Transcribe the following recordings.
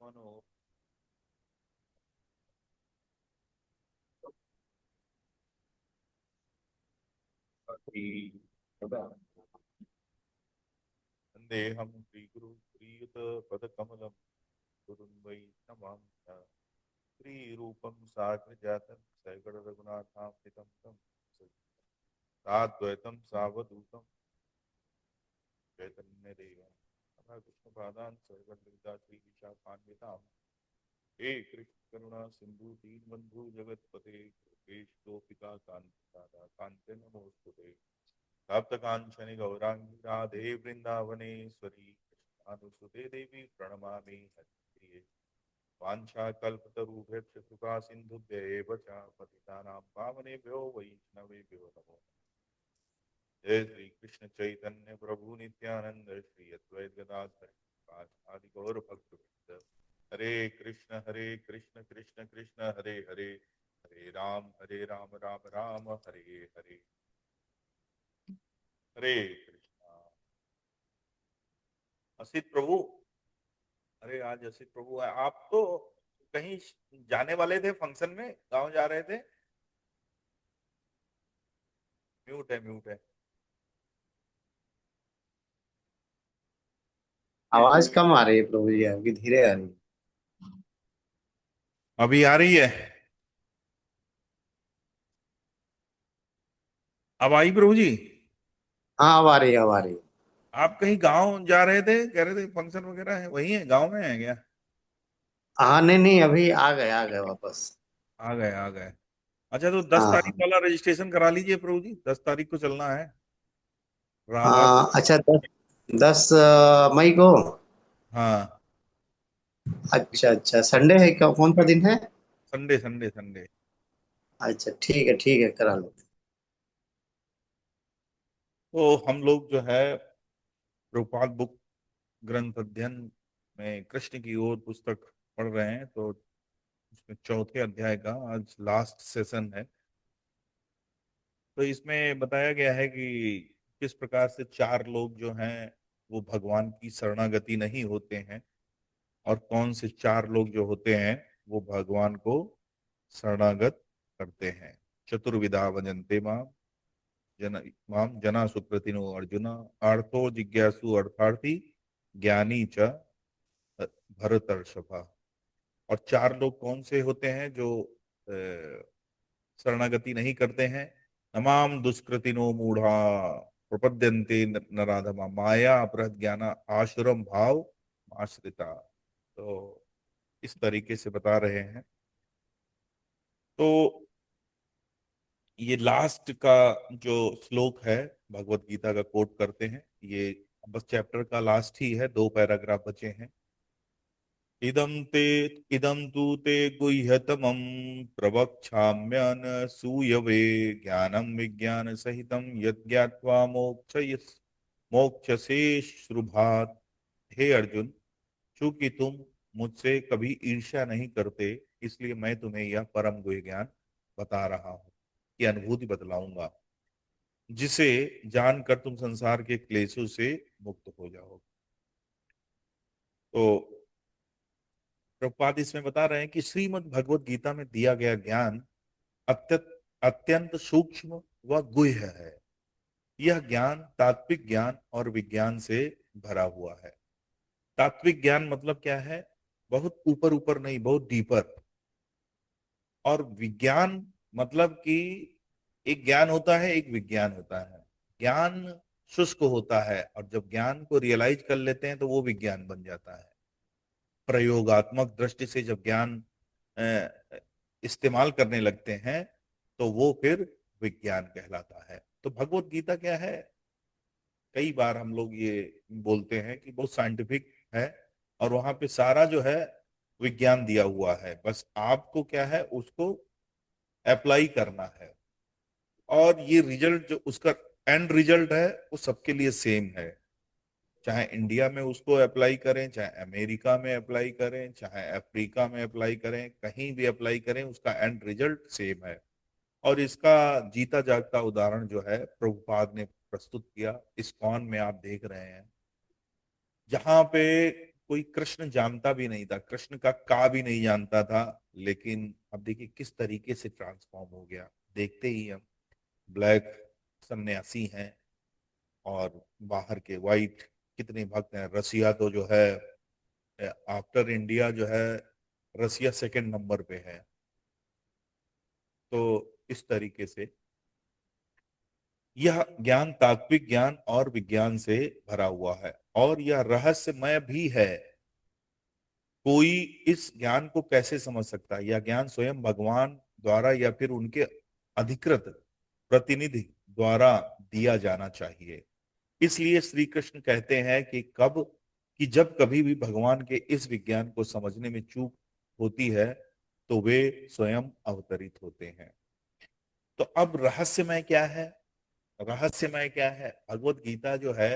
मनो वंदेहम श्रीगुरु प्रीयुत पदकमलम गुरुं वै नमां श्रीरूपं साग्रजातं सगण रघुनाथान्वितं तं साद्वैतं सावधूतं चैतन्यदेवं तथा कृष्णपादान् सर्वद्विदा श्रीविशाखान्विताम् हे कृष्ण करुणा सिंधु दीनबंधु जगतपते कृपेश गोपिका कांता कांचन नमोस्तुते तप्त कांचन गौरांगी राधे वृंदावनेश्वरी कृष्णानुसुते देवी प्रणमामि हरिप्रिये वाञ्छाकल्पतरुभ्यश्च कृपा सिन्धुभ्येव च पतितानां पावनेभ्यो वैष्णवेभ्यो नमो जय श्री कृष्ण चैतन्य प्रभु नित्यानंद श्री अद्वैत गदाधर आदि गौर भक्त हरे कृष्ण कृष्ण कृष्ण हरे हरे हरे राम राम राम हरे हरे हरे कृष्णा। असित प्रभु, अरे आज असित प्रभु आप तो कहीं जाने वाले थे, फंक्शन में गांव जा रहे थे। म्यूट है, म्यूट है। आवाज कम आ रही है प्रभु जी, आपकी धीरे आ रही है। अभी आ रही है? अब आई प्रभु जी? हाँ, अब आ रही है, अब आ रही है। आप कहीं गांव जा रहे थे, कह रहे थे फंक्शन वगैरह है, वही है, गांव में है क्या? हाँ, नहीं नहीं, अभी आ गए वापस। आ गए, आ गए। अच्छा, तो 10 तारीख हाँ वाला रजिस्ट्रेशन करा लीजिए प्रभु जी, 10 तारीख को चलना है। राधा। हाँ, अच्छा, 10 मई को। हाँ। अच्छा अच्छा, संडे है क्या? कौन सा दिन है? Sunday, Sunday, Sunday. अच्छा, ठीक है, करा लो। तो हम लोग जो है प्रभुपाद बुक ग्रंथ अध्ययन में कृष्ण की ओर पुस्तक पढ़ रहे हैं, तो उसमें चौथे अध्याय का आज लास्ट सेशन है। तो इसमें बताया गया है कि किस प्रकार से चार लोग जो हैं वो भगवान की शरणागति नहीं होते हैं, और कौन से चार लोग जो होते हैं वो भगवान को शरणागत करते हैं। चतुर्विधा भजन्ते माम जन माम जना सुकृतिनो अर्जुन आर्थो जिज्ञासु अर्थार्थी ज्ञानी च भरतर्षभा। और चार लोग कौन से होते हैं जो शरणागति नहीं करते हैं? नमाम दुष्कृतिनो मूढ़ा प्रपद्यन्ते नराधमा माया अपहृत ज्ञान आशुरम भाव आश्रिता। तो इस तरीके से बता रहे हैं। तो ये लास्ट का जो श्लोक है भगवत गीता का कोट करते हैं, ये बस चैप्टर का लास्ट ही है, 2 पैराग्राफ बचे हैं। इदं ते इदं तु ते गुह्यतमं प्रवक्ष्याम्यन सूयवे ज्ञानं विज्ञान सहितं यज्ञात्वा मोक्षसे श्रुभात्। हे अर्जुन, चूंकि तुम मुझसे कभी ईर्ष्या नहीं करते, इसलिए मैं तुम्हें यह परम गुह्य ज्ञान बता रहा हूँ, कि अनुभूति बतलाऊंगा, जिसे जानकर तुम संसार के क्लेशों से मुक्त हो जाओगे। तो प्रभुपाद इसमें बता रहे हैं कि श्रीमद् भगवत गीता में दिया गया ज्ञान अत्यंत अत्यंत सूक्ष्म व गुह्य है। यह ज्ञान तात्विक ज्ञान और विज्ञान से भरा हुआ है। तात्विक ज्ञान मतलब क्या है? बहुत ऊपर ऊपर नहीं, बहुत डीपर। और विज्ञान मतलब कि एक ज्ञान होता है, एक विज्ञान होता है। ज्ञान शुष्क होता है, और जब ज्ञान को रियलाइज कर लेते हैं तो वो विज्ञान बन जाता है। प्रयोगात्मक दृष्टि से जब ज्ञान अ, इस्तेमाल करने लगते हैं तो वो फिर विज्ञान कहलाता है। तो भगवत गीता क्या है? कई बार हम लोग ये बोलते हैं कि बहुत साइंटिफिक है, और वहां पे सारा जो है विज्ञान दिया हुआ है, बस आपको क्या है उसको अप्लाई करना है। और ये रिजल्ट जो उसका एंड रिजल्ट है वो सबके लिए सेम है। चाहे इंडिया में उसको अप्लाई करें, चाहे अमेरिका में अप्लाई करें, चाहे अफ्रीका में अप्लाई करें, कहीं भी अप्लाई करें, उसका एंड रिजल्ट सेम है। और इसका जीता जागता उदाहरण जो है प्रभुपाद ने प्रस्तुत किया, इस्कॉन में आप देख रहे हैं, जहां पे कोई कृष्ण जानता भी नहीं था, कृष्ण का भी नहीं जानता था। लेकिन अब देखिए किस तरीके से ट्रांसफॉर्म हो गया। देखते ही हम ब्लैक सन्यासी हैं और बाहर के वाइट कितने भक्त हैं। रसिया तो जो है आफ्टर इंडिया जो है, रसिया सेकंड नंबर पे है। तो इस तरीके से यह ज्ञान तात्विक ज्ञान और विज्ञान से भरा हुआ है और यह रहस्यमय भी है। कोई इस ज्ञान को कैसे समझ सकता है? यह ज्ञान स्वयं भगवान द्वारा या फिर उनके अधिकृत प्रतिनिधि द्वारा दिया जाना चाहिए। इसलिए श्री कृष्ण कहते हैं कि जब कभी भी भगवान के इस विज्ञान को समझने में चूक होती है तो वे स्वयं अवतरित होते हैं। तो अब रहस्यमय क्या है? रहस्यमय क्या है? भगवत गीता जो है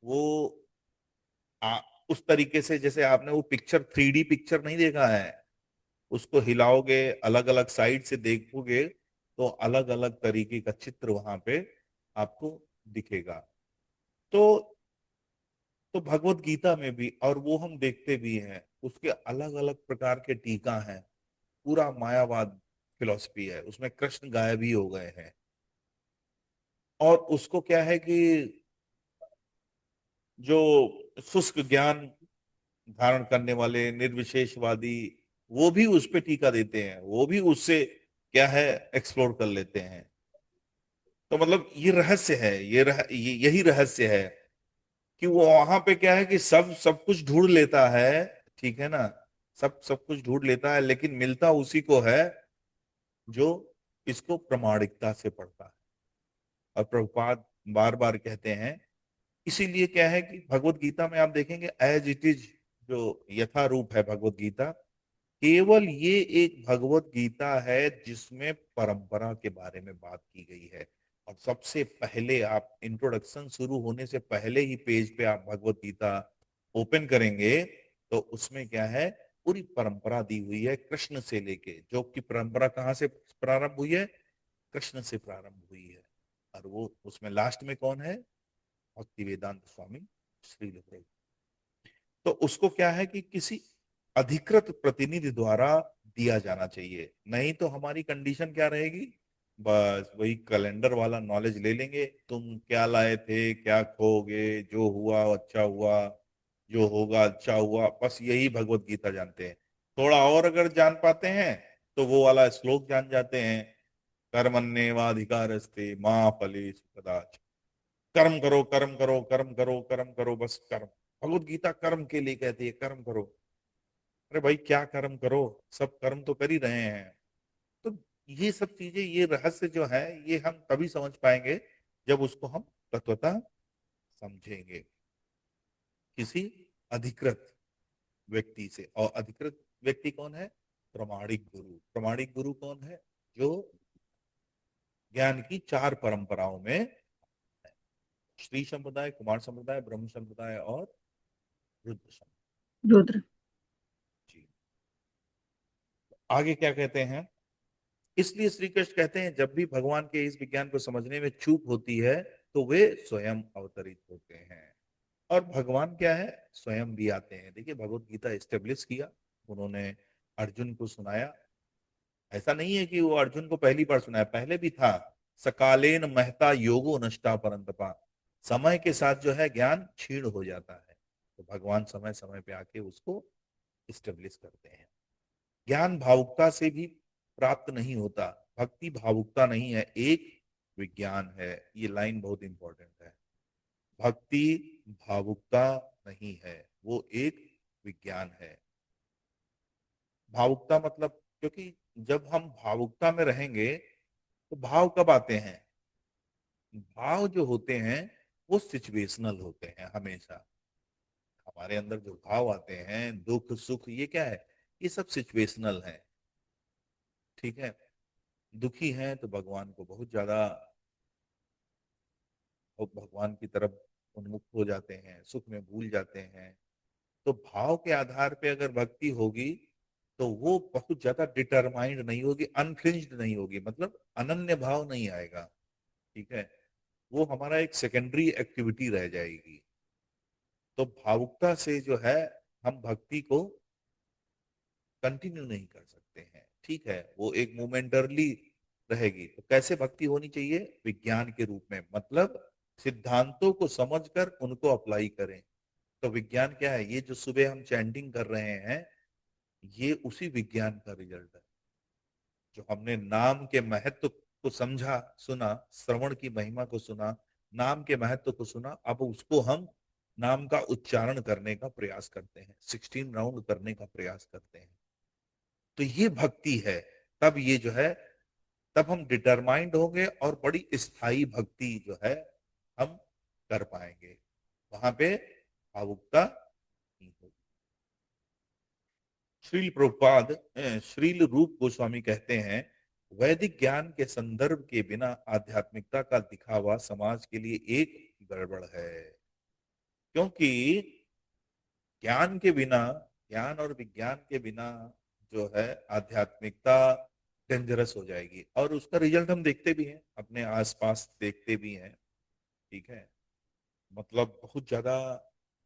वो आ, उस तरीके से, जैसे आपने वो पिक्चर 3D पिक्चर नहीं देखा है, उसको हिलाओगे अलग अलग साइड से देखोगे तो अलग अलग तरीके का चित्र वहां पे आपको दिखेगा। तो भगवत गीता में भी, और वो हम देखते भी हैं, उसके अलग अलग प्रकार के टीका हैं। पूरा मायावाद फिलॉसफी है उसमें, कृष्ण गायब ही हो गए हैं। और उसको क्या है कि जो शुष्क ज्ञान धारण करने वाले निर्विशेषवादी, वो भी उस पे टीका देते हैं, वो भी उससे क्या है एक्सप्लोर कर लेते हैं। तो मतलब ये रहस्य है, यही रहस्य है कि वो वहां पे क्या है कि सब सब कुछ ढूंढ लेता है, ठीक है ना। सब सब कुछ ढूंढ लेता है लेकिन मिलता उसी को है जो इसको प्रामाणिकता से पढ़ता है। और प्रभुपाद बार बार कहते हैं, इसीलिए क्या है कि भगवत गीता में आप देखेंगे एज इट इज, जो यथा रूप है भगवत गीता, केवल ये एक भगवत गीता है जिसमें परंपरा के बारे में बात की गई है। और सबसे पहले आप इंट्रोडक्शन शुरू होने से पहले ही पेज पे आप भगवत गीता ओपन करेंगे तो उसमें क्या है, पूरी परंपरा दी हुई है कृष्ण से लेके, जो कि परंपरा कहाँ से प्रारंभ हुई है? कृष्ण से प्रारंभ हुई है। और वो उसमें लास्ट में कौन है? भक्ति वेदांत स्वामी श्री प्रभुपाद। तो उसको क्या है कि किसी अधिकृत प्रतिनिधि द्वारा दिया जाना चाहिए, नहीं तो हमारी कंडीशन क्या रहेगी? बस वही कैलेंडर वाला नॉलेज ले लेंगे, तुम क्या लाए थे क्या खोगे, जो हुआ अच्छा हुआ, जो होगा अच्छा हुआ, बस यही भगवत गीता जानते हैं। थोड़ा और अगर जान पाते हैं तो वो वाला श्लोक जान जाते हैं, कर्मण्येवाधिकारस्ते मां फलेषु कदाचन। कर्म करो कर्म करो कर्म करो कर्म करो, बस कर्म। भगवत गीता कर्म के लिए कहती है, कर्म करो। अरे भाई क्या कर्म करो, सब कर्म तो कर ही रहे हैं। तो ये सब चीजें, ये रहस्य जो है, ये हम तभी समझ पाएंगे जब उसको हम तत्वतः समझेंगे किसी अधिकृत व्यक्ति से। और अधिकृत व्यक्ति कौन है? प्रमाणिक गुरु। प्रमाणिक गुरु कौन है? जो ज्ञान की चार परंपराओं में है। श्री संप्रदाय, कुमार संप्रदाय, ब्रह्म संप्रदाय और रुद्र संप्रदाय रुद्र। जी। आगे क्या कहते हैं? इसलिए श्री कृष्ण कहते हैं जब भी भगवान के इस विज्ञान को समझने में चूक होती है तो वे स्वयं अवतरित होते हैं। और भगवान क्या है? स्वयं भी आते हैं। देखिए भगवत गीता एस्टेब्लिश किया उन्होंने, अर्जुन को सुनाया। ऐसा नहीं है कि वो अर्जुन को पहली बार सुनाया, पहले भी था। सकालेन महता योगो नष्टा परंतपा। समय के साथ जो है ज्ञान क्षीण हो जाता है, तो भगवान समय समय पे आके उसको इस्टेब्लिश करते हैं। ज्ञान भावुकता से भी प्राप्त नहीं होता। भक्ति भावुकता नहीं है, एक विज्ञान है। ये लाइन बहुत इंपॉर्टेंट है। भक्ति भावुकता नहीं है, वो एक विज्ञान है। भावुकता मतलब, क्योंकि जब हम भावुकता में रहेंगे तो भाव कब आते हैं? भाव जो होते हैं वो सिचुएशनल होते हैं हमेशा। हमारे अंदर जो भाव आते हैं, दुख सुख, ये क्या है? ये सब सिचुएशनल है। ठीक है। दुखी हैं तो भगवान को बहुत ज्यादा, भगवान की तरफ उन्मुख हो जाते हैं, सुख में भूल जाते हैं। तो भाव के आधार पे अगर भक्ति होगी तो वो बहुत ज्यादा डिटरमाइंड नहीं होगी, अनफ्लिंज्ड नहीं होगी, मतलब अनन्य भाव नहीं आएगा। ठीक है। वो हमारा एक सेकेंडरी एक्टिविटी रह जाएगी। तो भावुकता से जो है हम भक्ति को कंटिन्यू नहीं कर सकते हैं। ठीक है, वो एक मोमेंटरली रहेगी। तो कैसे भक्ति होनी चाहिए? विज्ञान के रूप में, मतलब सिद्धांतों को समझकर उनको अप्लाई करें। तो विज्ञान क्या है? ये जो सुबह हम चैंटिंग कर रहे हैं, ये उसी विज्ञान का रिजल्ट है। जो हमने नाम के महत्व को समझा, सुना, श्रवण की महिमा को सुना, नाम के महत्व को सुना, अब उसको हम नाम का उच्चारण करने का प्रयास करते हैं, 16 राउंड करने का प्रयास करते हैं। तो ये भक्ति है। तब ये जो है, तब हम डिटरमाइंड होंगे और बड़ी स्थायी भक्ति जो है हम कर पाएंगे। वहां पे भावुकता नहीं होगी। श्रील प्रभुपाद श्रील रूप गोस्वामी कहते हैं, वैदिक ज्ञान के संदर्भ के बिना आध्यात्मिकता का दिखावा समाज के लिए एक गड़बड़ है। क्योंकि ज्ञान के बिना, ज्ञान और विज्ञान के बिना जो है आध्यात्मिकता डेंजरस हो जाएगी। और उसका रिजल्ट हम देखते भी हैं, अपने आसपास देखते भी हैं। ठीक है, मतलब बहुत ज्यादा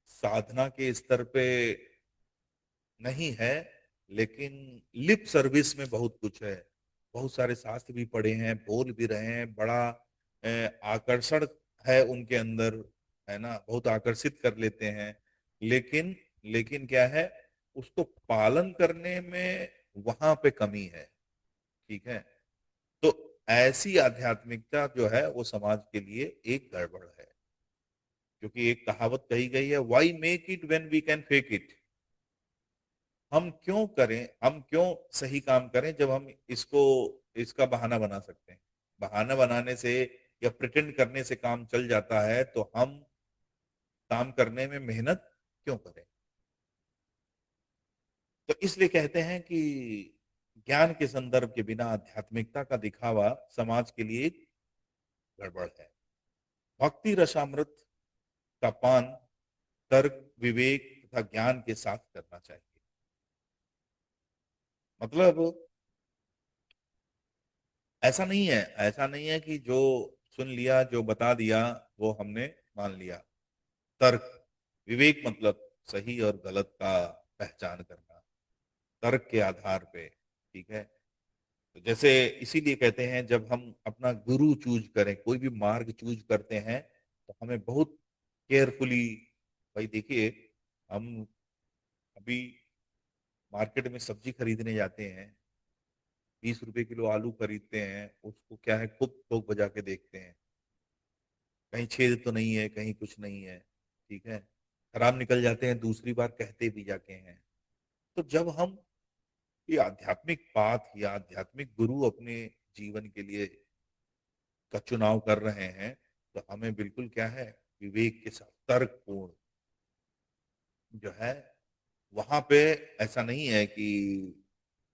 साधना के स्तर पे नहीं है, लेकिन लिप सर्विस में बहुत कुछ है। बहुत सारे शास्त्र भी पढ़े हैं, बोल भी रहे हैं, बड़ा आकर्षण है उनके अंदर, है ना, बहुत आकर्षित कर लेते हैं। लेकिन लेकिन क्या है, उसको पालन करने में वहां पे कमी है। ठीक है, तो ऐसी आध्यात्मिकता जो है वो समाज के लिए एक गड़बड़ है। क्योंकि एक कहावत कही गई है, why make it when we can fake it. हम क्यों करें, हम क्यों सही काम करें जब हम इसको, इसका बहाना बना सकते हैं। बहाना बनाने से या प्रिटेंड करने से काम चल जाता है, तो हम काम करने में मेहनत क्यों करें? तो इसलिए कहते हैं कि ज्ञान के संदर्भ के बिना आध्यात्मिकता का दिखावा समाज के लिए एक गड़बड़ है। भक्ति रसामृत का पान तर्क, विवेक तथा ज्ञान के साथ करना चाहिए। मतलब ऐसा नहीं है, ऐसा नहीं है कि जो सुन लिया, जो बता दिया, वो हमने मान लिया। तर्क, विवेक मतलब सही और गलत का पहचान करना, तर्क के आधार पे। ठीक है, तो जैसे इसीलिए कहते हैं, जब हम अपना गुरु चूज करें, कोई भी मार्ग चूज करते हैं, तो हमें बहुत केयरफुली, भाई देखिए, हम अभी मार्केट में सब्जी खरीदने जाते हैं, 20 रुपए किलो आलू खरीदते हैं, उसको क्या है, खूब ठोक बजा के देखते हैं, कहीं छेद तो नहीं है, कहीं कुछ नहीं है। ठीक है, खराब निकल जाते हैं, दूसरी बार कहते भी जाके हैं। तो जब हम ये आध्यात्मिक पाथ या आध्यात्मिक गुरु अपने जीवन के लिए का चुनाव कर रहे हैं, तो हमें बिल्कुल क्या है, विवेक के साथ, तर्कपूर्ण जो है, वहां पे ऐसा नहीं है कि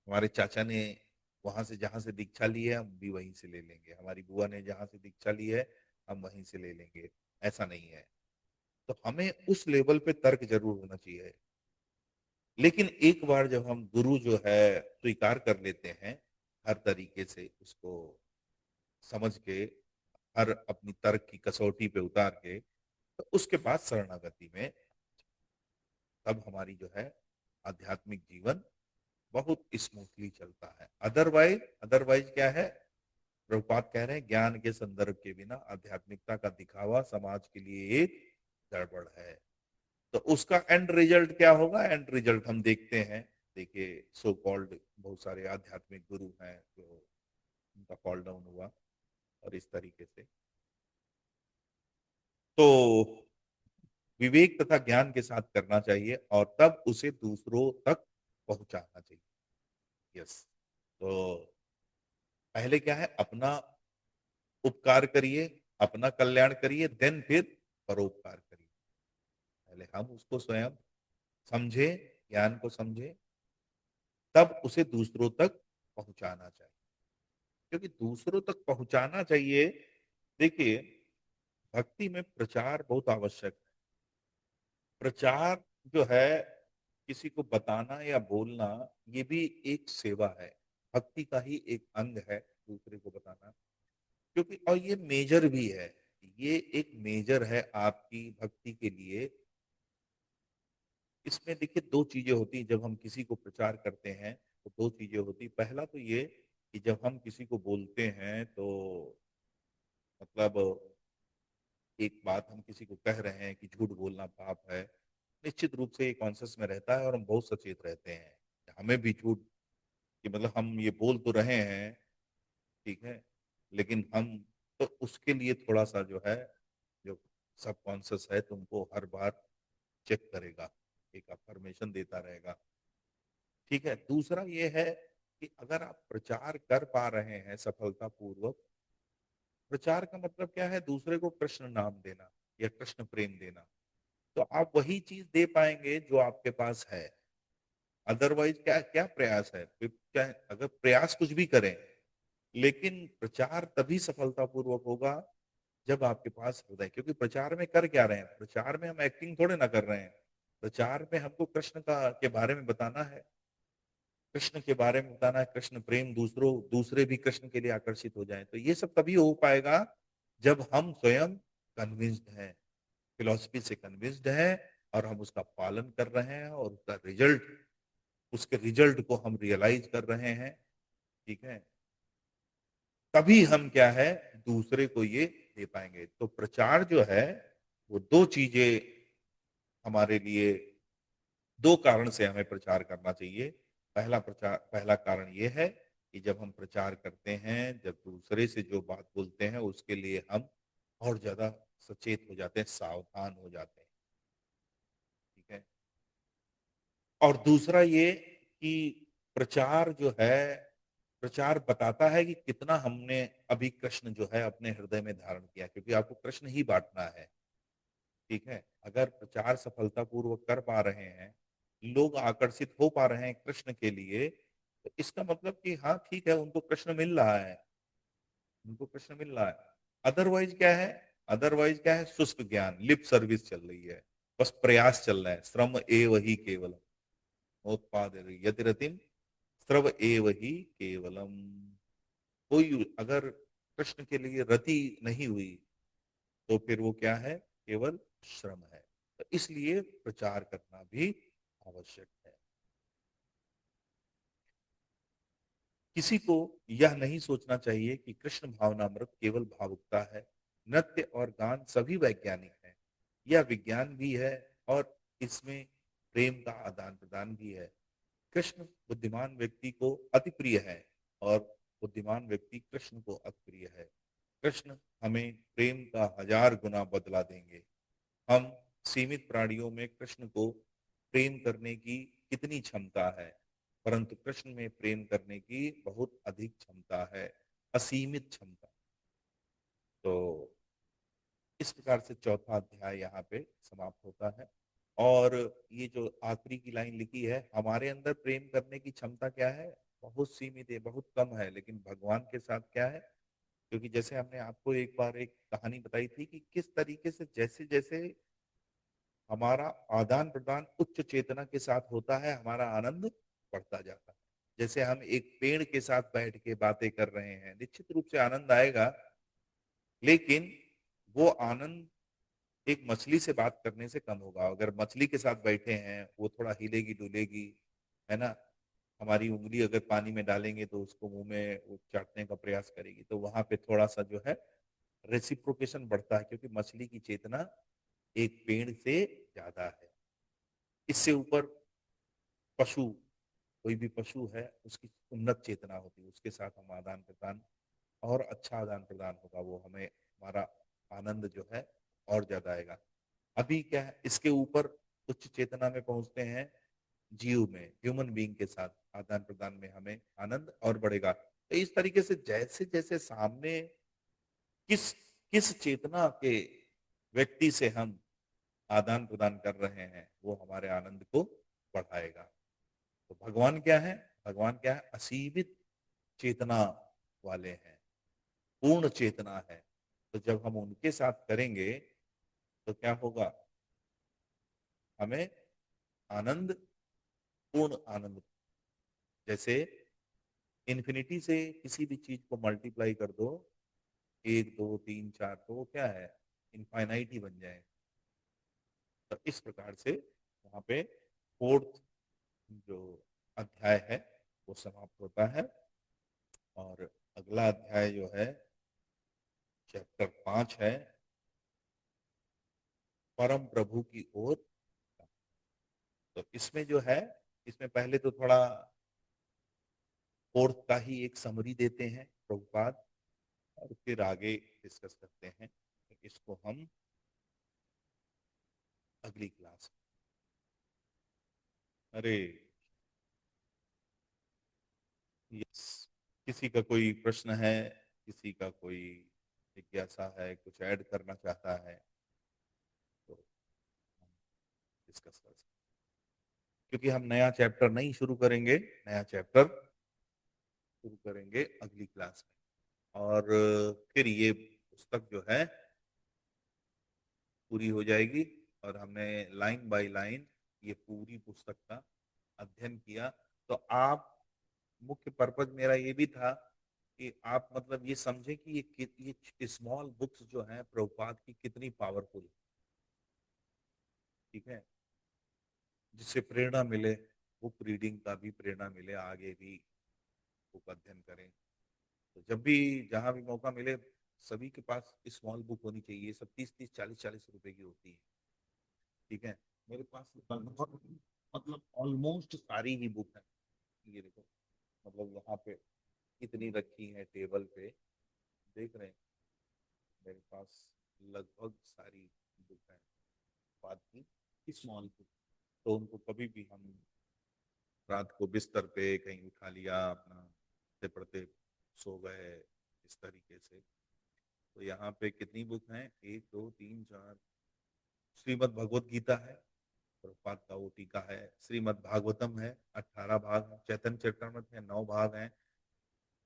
हमारे चाचा ने वहां से, जहां से दीक्षा ली है, हम भी वहीं से ले लेंगे, हमारी बुआ ने जहां से दीक्षा ली है, हम वहीं से ले लेंगे। ऐसा नहीं है। तो हमें उस लेवल पे तर्क जरूर होना चाहिए। लेकिन एक बार जब हम गुरु जो है स्वीकार कर लेते हैं, हर तरीके से उसको समझ के, हर अपनी तर्क की कसौटी पे उतार के, तो उसके बाद शरणागति में, तब हमारी जो है आध्यात्मिक जीवन बहुत स्मूथली चलता है। अदरवाइज, अदरवाइज क्या है, प्रभुपाद कह रहे हैं, ज्ञान के संदर्भ के बिना आध्यात्मिकता का दिखावा समाज के लिए एक गड़बड़ है। तो उसका एंड रिजल्ट क्या होगा? एंड रिजल्ट हम देखते हैं। देखिए, सो कॉल्ड बहुत सारे आध्यात्मिक गुरु हैं जो, उनका फॉल डाउन हुआ, और इस तरीके से। तो विवेक तथा ज्ञान के साथ करना चाहिए, और तब उसे दूसरों तक पहुंचाना चाहिए। यस। तो पहले क्या है, अपना उपकार करिए, अपना कल्याण करिए, देन फिर परोपकार करिए। पहले हम उसको स्वयं समझे, ज्ञान को समझे, तब उसे दूसरों तक पहुंचाना चाहिए। क्योंकि दूसरों तक पहुंचाना चाहिए। देखिए, भक्ति में प्रचार बहुत आवश्यक है। प्रचार जो है, किसी को बताना या बोलना, ये भी एक सेवा है, भक्ति का ही एक अंग है, दूसरे को बताना। क्योंकि और ये मेजर भी है, ये एक मेजर है आपकी भक्ति के लिए, इसमें देखिए दो चीजें होती हैं जब हम किसी को प्रचार करते हैं। तो दो चीजें होती, पहला तो ये कि जब हम किसी को बोलते हैं तो मतलब एक बात हम किसी को कह रहे हैं कि झूठ बोलना पाप है, निश्चित रूप से ये कॉन्शियस में रहता है और हम बहुत सचेत रहते हैं। हमें भी झूठ कि मतलब हम ये बोल तो रहे हैं, ठीक है, लेकिन हम तो उसके लिए थोड़ा सा जो है, जो सब कॉन्शियस है तुमको हर बार चेक करेगा, एक अफर्मेशन देता रहेगा। ठीक है, दूसरा ये है कि अगर आप प्रचार कर पा रहे हैं सफलता पूर्वक, प्रचार का मतलब क्या है, दूसरे को कृष्ण नाम देना या कृष्ण प्रेम देना, तो आप वही चीज दे पाएंगे जो आपके पास है। अदरवाइज क्या क्या प्रयास है, फिर क्या अगर प्रयास कुछ भी करें, लेकिन प्रचार तभी सफलतापूर्वक होगा जब आपके पास हृदय, क्योंकि प्रचार में कर क्या रहे हैं, प्रचार में हम एक्टिंग थोड़े ना कर रहे हैं, प्रचार में हमको कृष्ण का के बारे में बताना है, कृष्ण के बारे में बताना है, कृष्ण प्रेम, दूसरे भी कृष्ण के लिए आकर्षित हो जाएं। तो ये सब तभी हो पाएगा जब हम स्वयं कन्विंस्ड हैं, फिलॉसफी से कन्विंस्ड हैं, और हम उसका पालन कर रहे हैं, और उसके रिजल्ट को हम रियलाइज कर रहे हैं। ठीक है, तभी हम क्या है, दूसरे को ये दे पाएंगे। तो प्रचार जो है वो दो चीजें हमारे लिए, दो कारण से हमें प्रचार करना चाहिए। पहला कारण ये है कि जब हम प्रचार करते हैं, जब दूसरे से जो बात बोलते हैं उसके लिए हम और ज्यादा सचेत हो जाते हैं, सावधान हो जाते हैं। ठीक है, और दूसरा ये कि प्रचार जो है, प्रचार बताता है कि कितना हमने अभी कृष्ण जो है अपने हृदय में धारण किया, क्योंकि आपको कृष्ण ही बांटना है। ठीक है, अगर प्रचार सफलतापूर्वक कर पा रहे हैं, लोग आकर्षित हो पा रहे हैं कृष्ण के लिए, तो इसका मतलब कि हाँ ठीक है, उनको कृष्ण मिल रहा है, उनको कृष्ण मिल रहा है। अदरवाइज क्या है, अदरवाइज क्या है, शुष्क ज्ञान, लिप सर्विस चल रही है, बस प्रयास चल रहा है, श्रम एव ही केवलम नोत्पाद यतिरतिम श्रव एव ही केवलम। कोई अगर कृष्ण के लिए रति नहीं हुई तो फिर वो क्या है, केवल श्रम है। तो इसलिए प्रचार करना भी आवश्यक है। किसी को यह नहीं सोचना चाहिए कि कृष्ण भावनामृत केवल भावुकता है। नृत्य और गान सभी वैज्ञानिक हैं, यह विज्ञान भी है, और इसमें प्रेम का आदान प्रदान भी है। कृष्ण बुद्धिमान व्यक्ति को अति प्रिय है, और बुद्धिमान व्यक्ति कृष्ण को अति प्रिय है। कृष्ण हमें प्रेम का 1000 गुना बदला देंगे। हम सीमित प्राणियों में कृष्ण को प्रेम करने की कितनी क्षमता है, परंतु कृष्ण में प्रेम करने की बहुत अधिक क्षमता है, असीमित क्षमता। तो इस प्रकार से चौथा अध्याय यहाँ पे समाप्त होता है। और ये जो आखिरी की लाइन लिखी है, हमारे अंदर प्रेम करने की क्षमता क्या है, बहुत सीमित है, बहुत कम है, लेकिन भगवान के साथ क्या है, क्योंकि जैसे हमने आपको एक बार एक कहानी बताई थी कि किस तरीके से जैसे जैसे हमारा आदान प्रदान उच्च चेतना के साथ होता है, हमारा आनंद बढ़ता जाता है। जैसे हम एक पेड़ के साथ बैठ के बातें कर रहे हैं, निश्चित रूप से आनंद आएगा, लेकिन वो आनंद एक मछली से बात करने से कम होगा। अगर मछली के साथ बैठे हैं, वो थोड़ा हिलेगी डुलेगी, है ना, हमारी उंगली अगर पानी में डालेंगे तो उसको मुंह में वो चाटने का प्रयास करेगी, तो वहां पे थोड़ा सा जो है रेसिप्रोकेशन बढ़ता है, क्योंकि मछली की चेतना एक पेड़ से ज्यादा है। इससे ऊपर पशु, कोई भी पशु है, उसकी उन्नत चेतना होती है, उसके साथ हम आदान प्रदान, और अच्छा आदान प्रदान होगा, वो हमें हमारा आनंद जो है और ज्यादा आएगा। अभी क्या है, इसके ऊपर उच्च चेतना में पहुंचते हैं, जीव में, ह्यूमन बीइंग के साथ आदान प्रदान में हमें आनंद और बढ़ेगा। तो इस तरीके से जैसे जैसे सामने किस किस चेतना के व्यक्ति से हम आदान प्रदान कर रहे हैं, वो हमारे आनंद को बढ़ाएगा। तो भगवान क्या है, भगवान क्या है, असीमित चेतना वाले हैं, पूर्ण चेतना है। तो जब हम उनके साथ करेंगे तो क्या होगा, हमें आनंद, पूर्ण आनंद, जैसे इन्फिनिटी से किसी भी चीज को मल्टीप्लाई कर दो, 1 2 3 4, तो वो क्या है, इनफाइनाइट ही बन जाए। तो इस प्रकार से वहां पे फोर्थ जो अध्याय है वो समाप्त होता है और अगला अध्याय जो है चैप्टर 5 है, परम प्रभु की ओर। तो इसमें जो है, इसमें पहले तो थोड़ा फोर्थ का ही एक समरी देते हैं प्रभुपाद और फिर आगे डिस्कस करते हैं। तो इसको हम अगली क्लास। अरे यस, किसी का कोई प्रश्न है, किसी का कोई जिज्ञासा है, कुछ ऐड करना चाहता है तो डिस्कस कर सकते हैं। क्योंकि हम नया चैप्टर नहीं शुरू करेंगे, नया चैप्टर शुरू करेंगे अगली क्लास में और फिर ये पुस्तक जो है पूरी हो जाएगी और हमने लाइन बाय लाइन ये पूरी पुस्तक का अध्ययन किया। तो आप, मुख्य पर्पज मेरा ये भी था कि आप मतलब ये समझे कि ये स्मॉल बुक्स जो हैं प्रभुपाद की कितनी पावरफुल, ठीक है, जिससे प्रेरणा मिले, बुक रीडिंग का भी प्रेरणा मिले, आगे भी बुक अध्ययन करें। तो जब भी जहां भी मौका मिले सभी के पास स्मॉल बुक होनी चाहिए। सब 30-30 40-40 रुपए की होती है, ठीक है। मेरे पास लगभग मतलब ऑलमोस्ट सारी ही बुक है। ये देखो, मतलब यहाँ पे कितनी रखी है टेबल पे, देख रहे हैं, मेरे पास लगभग सारी बुक है बात की स्मॉल बुक। तो उनको कभी भी हम रात को बिस्तर पे कहीं उठा लिया, अपना पढ़ते पढ़ते सो गए, इस तरीके से। तो यहाँ पे कितनी बुक हैं, 1 2 3 4। श्रीमद् भगवत गीता है, प्रभुपाद का वो टीका है। श्रीमद् भागवतम है, 18 भाग। चैतन्य चरितमृत है, 9 भाग हैं।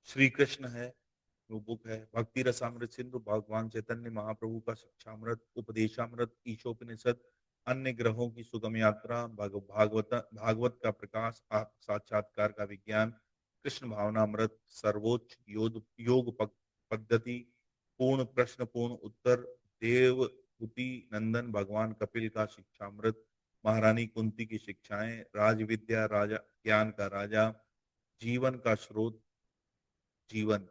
श्री कृष्ण है, वो बुक है। भक्ति रसामृत सिंधु, भगवान चैतन्य महाप्रभु का शिक्षामृत, उपदेशामृत, ईशोपनिषद, अन्य ग्रहों की सुगम यात्रा, भागवत का प्रकाश, आत्म साक्षात्कार का विज्ञान, कृष्ण भावनामृत, सर्वोच्च योग पद्धति, पूर्ण प्रश्न पूर्ण उत्तर, देवहूति नंदन भगवान कपिल का शिक्षामृत, महारानी कुंती की शिक्षाएं, राज विद्या राजा ज्ञान का राजा, जीवन का स्रोत, जीवन,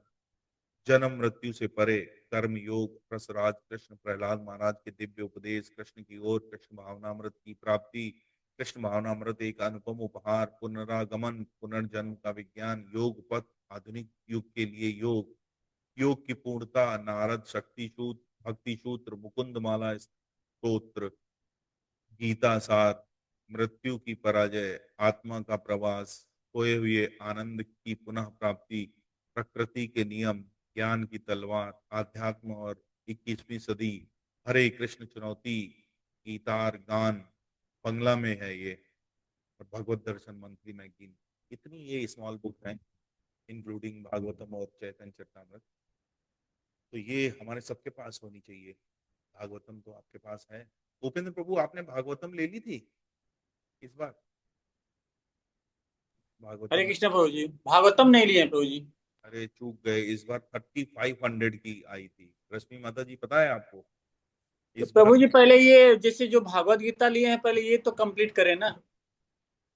जन्म मृत्यु से परे, कर्म योग, रसराज कृष्ण, प्रहलाद महाराज के दिव्य उपदेश, कृष्ण की ओर, कृष्ण भावनामृत की प्राप्ति, कृष्ण भावनामृत एक अनुपम उपहार, पुनरागमन, पुनर्जन्म का विज्ञान, योग पथ, आधुनिक युग के लिए योग, योग की पूर्णता, नारद शक्ति सूत्र, भक्ति सूत्र, मुकुंद माला स्तोत्र, गीता सार, मृत्यु की पराजय, आत्मा का प्रवास, खोए हुए आनंद की पुनः प्राप्ति, प्रकृति के नियम, ज्ञान की तलवार, आध्यात्म और 21वीं सदी, हरे कृष्ण चुनौती, गीतार गान, बंगला में है ये, और भगवत दर्शन मंथली मैगजीन। इतनी ये स्मॉल बुक हैं, इंक्लूडिंग भागवतम और चैतन्य चरितमृत। तो ये हमारे सबके पास होनी चाहिए। भागवतम तो आपके पास है। उपेंद्र प्रभु, आपने भागवतम ले ली थी इस बार? हरे भागवतम, कृष्ण प्रभु जी, भागवतम नहीं लिए प्रभु जी। अरे चूक गए, इस बार 3500 की आई थी। रश्मि माता जी, पता है आपको तो इस प्रभु बार? जी पहले ये जैसे जो भागवत गीता लिए हैं पहले ये तो कंप्लीट करें ना।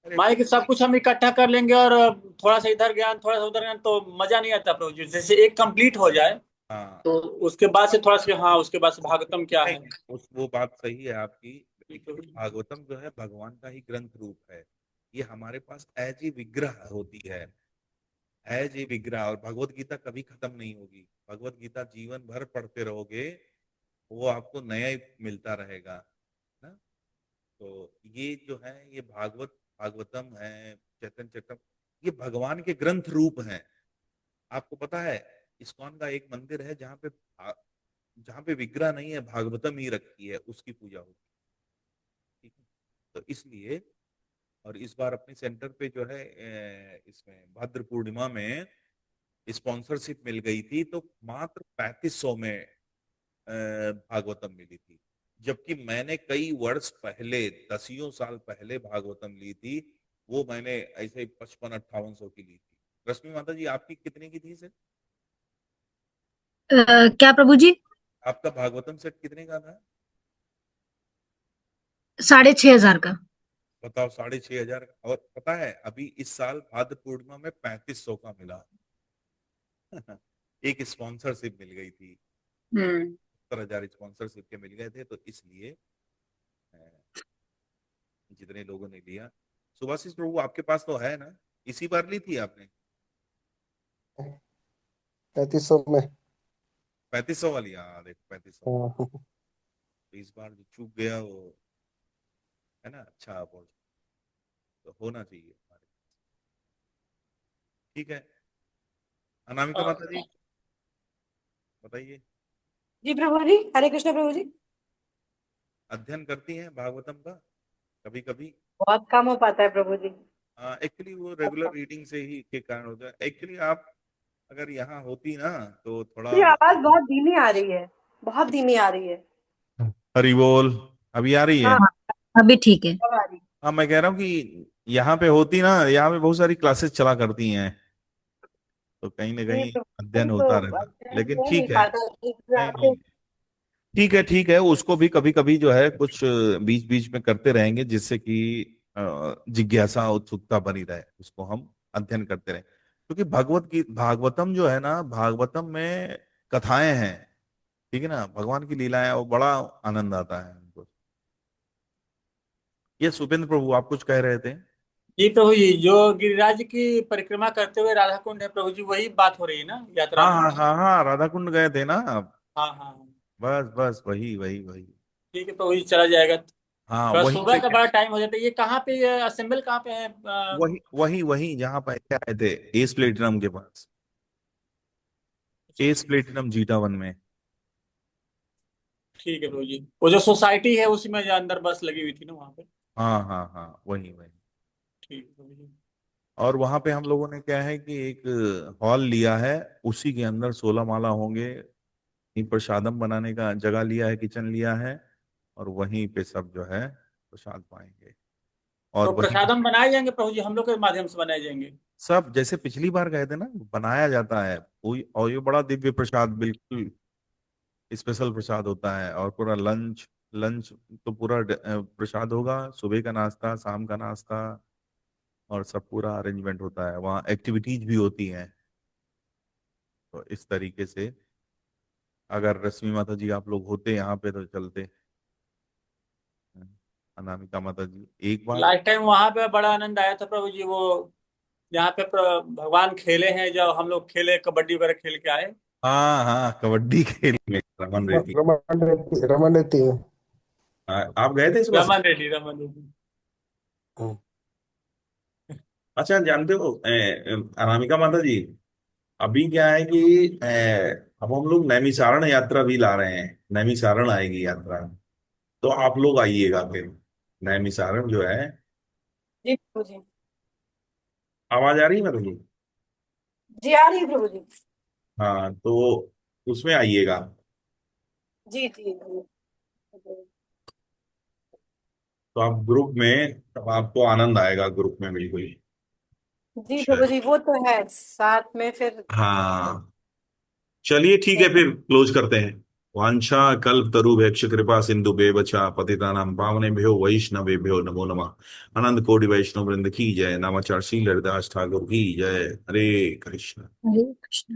अरे माने कि सब कुछ हम इकट्ठा कर लेंगे और थोड़ा सा इधर ज्ञान थोड़ा सा उधर ज्ञान तो मजा नहीं आता प्रभु जी। जैसे एक कंप्लीट हो जाए हाँ, तो उसके बाद से थोड़ा सा, हाँ उसके बाद से भागवतम क्या नहीं, है। उस वो बात सही है आपकी, लेकिन भागवतम जो है भगवान का ही ग्रंथ रूप है। ये हमारे पास एज ए विग्रह होती है, एज ए विग्रह। और भगवत गीता कभी खत्म नहीं होगी। भगवत गीता जीवन भर पढ़ते रहोगे, वो आपको नया ही मिलता रहेगा ना। तो ये जो है, ये भागवतम है, चैतन्य चैतम, ये भगवान के ग्रंथ रूप हैं। आपको पता है, इस्कॉन का एक मंदिर है जहाँ पे विग्रह नहीं है, भागवतम ही रखी है, उसकी पूजा होती है, ठीक है। तो इसलिए, और इस बार अपने सेंटर पे जो है इसमें भाद्र पूर्णिमा में स्पॉन्सरशिप मिल गई थी, तो मात्र 3500 में भागवतम मिली थी। जबकि मैंने कई वर्ष पहले, 10 साल पहले भागवतम ली थी, वो मैंने ऐसे 55-58 की ली थी। रश्मि माता जी, आपकी कितने की थी सर? क्या प्रभु जी? आपका भागवतम सेट कितने का था? 6500 का। बताओ, 6,500। और पता है अभी इस साल भाद्र पूर्णिमा में 3500 का मिला। एक स्पॉन्सरशिप मिल गई थी, हम्म। 70,000 स्पॉन्सरशिप के मिल गए थे, तो इसलिए अ, जितने लोगों ने लिया। सुभाषिस प्रभु आपके पास तो है ना, इसी बार ली थी आपने 3500 में। 3500 वाली? हाँ देखो 3500। हाँ। तो इस बार जो चूक गया वो, है ना, अच्छा अपॉर्चुनिटी तो होना चाहिए हमारे। ठीक है, अनामिका माता जी बताइए, जी प्रभु जी, हरे कृष्ण प्रभु जी। अध्ययन करती हैं भागवतम का कभी कभी? बहुत कम हो पाता है प्रभु जी। एक्चुअली वो रेगुलर रीडिंग से ही के कारण होता है। एक्चुअली आप अगर यहाँ होती ना तो थोड़ा जी आवाज बहुत धीमी आ रही है, बहुत धीमी आ रही है। हरी बोल। अभी आ रही है? हाँ, अभी ठीक है। अब आ रही है। हाँ, मैं कह रहा हूँ कि यहाँ पे होती ना, यहाँ पे बहुत सारी क्लासेस चला करती हैं, तो कहीं ना जी कहीं प्रभु अध्ययन जी, तो होता रहता। अध्ययन लेकिन हो नहीं ठीक है, पाता जी, नहीं आपके। नहीं, ठीक है ठीक है, उसको भी कभी कभी जो है कुछ बीच बीच में करते रहेंगे, जिससे कि जिज्ञासा उत्सुकता बनी रहे, उसको हम अध्ययन करते रहें। क्योंकि भगवत की भागवतम जो है ना, भागवतम में कथाएं हैं, ठीक है ना, भगवान की लीलाएं, वो बड़ा आनंद आता है हमको। ये सुपेंद्र प्रभु आप कुछ कह रहे थे? जी प्रभु जी, जो गिरिराज की परिक्रमा करते हुए राधा कुंड है प्रभु जी, वही बात हो रही है ना यात्रा हाँ में? हाँ हाँ हाँ, राधा कुंड गए थे ना आप? हाँ हाँ हाँ। बस बस वही वही वही। ठीक है प्रभु जी, चला जाएगा। हाँ थोड़ा वहीं सुबह पे, का बड़ा टाइम हो जाता है। ये कहाँ पे असेंबल कहाँ पे है वही वही वही जहाँ पे आए थे, एस प्लेटिनम के पास, एस प्लेटिनम जीटा वन में। ठीक है प्रभु जी, वो जो सोसाइटी है उसी में जो अंदर बस लगी हुई थी ना वहाँ पे? हाँ हाँ हाँ, वही वही। ठीक है प्रभु जी। और वहां पे हम लोगों ने क्या है कि एक हॉल लिया है, उसी के अंदर 16 माला होंगे, वहीं प्रसादम बनाने का जगह लिया है, किचन लिया है, और वहीं पे सब जो है प्रसाद पाएंगे। और तो वहीं प्रसादम बनाए जाएंगे प्रभु जी, हम लोग के माध्यम से बनाए जाएंगे? सब जैसे पिछली बार गए थे ना, बनाया जाता है वही, और ये बड़ा दिव्य प्रसाद, बिल्कुल स्पेशल प्रसाद होता है। और पूरा लंच, लंच तो पूरा प्रसाद होगा, सुबह का नाश्ता, शाम का नाश्ता, और सब पूरा अरेंजमेंट होता है। वहाँ एक्टिविटीज भी होती हैं। तो इस तरीके से अगर रश्मि माता जी आप लोग होते यहाँ पे तो चलते। अनामिका माता जी एक बार। लास्ट टाइम वहां पे बड़ा आनंद आया था प्रभु जी, वो यहाँ पे भगवान खेले हैं, जब हम लोग खेले कबड्डी वगैरह खेल के आए। हाँ हाँ, कबड्डी खेल में रमन रेड्डी। रमन रेड्डी में। आप गए थे इस बार? रमन रेड्डी, रमन रेड्डी। हम्म। अच्छा, जानते हो अनामिका माता जी, अभी क्या है कि अब हम लोग नैमिषारण यात्रा भी ला रहे हैं, नैमिषारण आएगी यात्रा, तो आप लोग आइएगा फिर। नैमिषारण जो है, जी प्रभु जी। आवाज आ रही है मतलब जी? जी आ रही है प्रभु जी। हाँ, तो उसमें आइएगा। जी जी जी। तो आप ग्रुप में, तब आपको आनंद आएगा ग्रुप में बिल्कुल। जी प्रभु चलिए। जी, वो तो है साथ में फिर। हाँ, चलिए ठीक है, फिर क्लोज करते हैं। वांछा कल्प तरुभ्यक्ष कृपा सिंधु बेवचा पतितानां पावनेभ्यो वैष्णवेभ्यो नमो नमः। अनंत कोटि वैष्णव वृंद की जय। नामाचार शील हरिदास ठाकुर की जय। हरे कृष्ण। हरे कृष्ण।